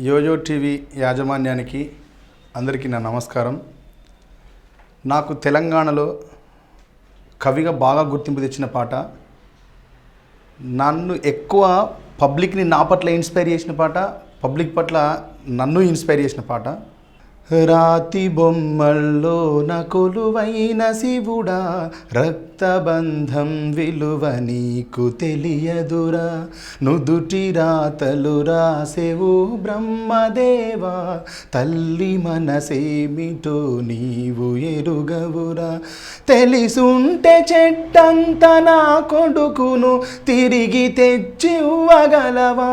Yo-yo TV యాజమాన్యానికి అందరికీ నా నమస్కారం. నాకు తెలంగాణలో కవిగా బాగా గుర్తింపు తెచ్చిన పాట, నన్ను ఎక్కువ పబ్లిక్ని నా పట్ల ఇన్స్పైర్ చేసిన పాట, పబ్లిక్ పట్ల నన్ను ఇన్స్పైర్ చేసిన పాట. రాతి బొమ్మల్లో కొలువైన శివుడా, రక్తబంధం విలువ నీకు తెలియదురా, నుదుటి రాతలు రాసేవు బ్రహ్మదేవా, తల్లి మనసేమిటో నీవు ఎరుగవురా, తెలిసుంటే చెట్టంత నా కొడుకును తిరిగి తెచ్చివ్వగలవా,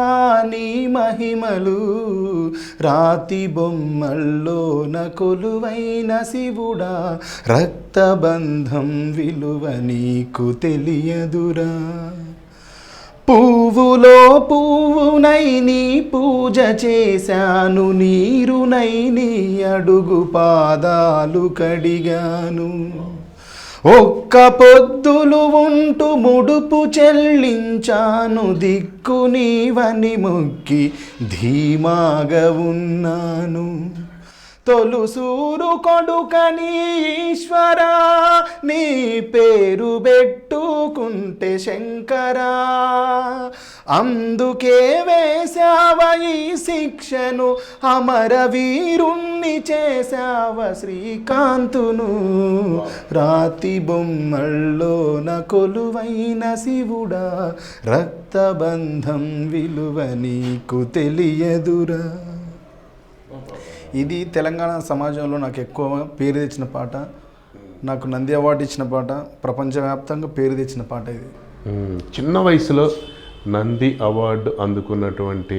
నీ మహిమలు రాతి బొమ్మల్లో కొలువైన శివుడా, రక్తబంధం విలువ నీకు తెలియదురా. పువ్వులో పువ్వునై నీ పూజ చేశాను, నీరునై నీ అడుగు పాదాలు కడిగాను, ఒక్క పొద్దులు ఉంటూ ముడుపు చెల్లించాను, దిక్కు నీవని మొక్కి ధీమాగా ఉన్నాను, తొలుసూరు కొడుకని ఈశ్వరా, నీ పేరు పెట్టుకుంటే శంకరా, అందుకే వేశావ ఈ శిక్షను, అమరవీరుణ్ణి చేశావ శ్రీకాంతును, రాతి బొమ్మల్లో కొలువైన శివుడా, రక్తబంధం విలువ నీకు తెలియదురా. ఇది తెలంగాణ సమాజంలో నాకు ఎక్కువ పేరు తెచ్చిన పాట, నాకు నంది అవార్డు ఇచ్చిన పాట, ప్రపంచవ్యాప్తంగా పేరు తెచ్చిన పాట. ఇది చిన్న వయసులో నంది అవార్డు అందుకున్నటువంటి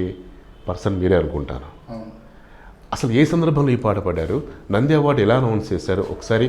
పర్సన్ మీరే అనుకుంటాను. అసలు ఏ సందర్భంలో ఈ పాట పాడారు, నంది అవార్డు ఎలా అనౌన్స్ చేశారు ఒకసారి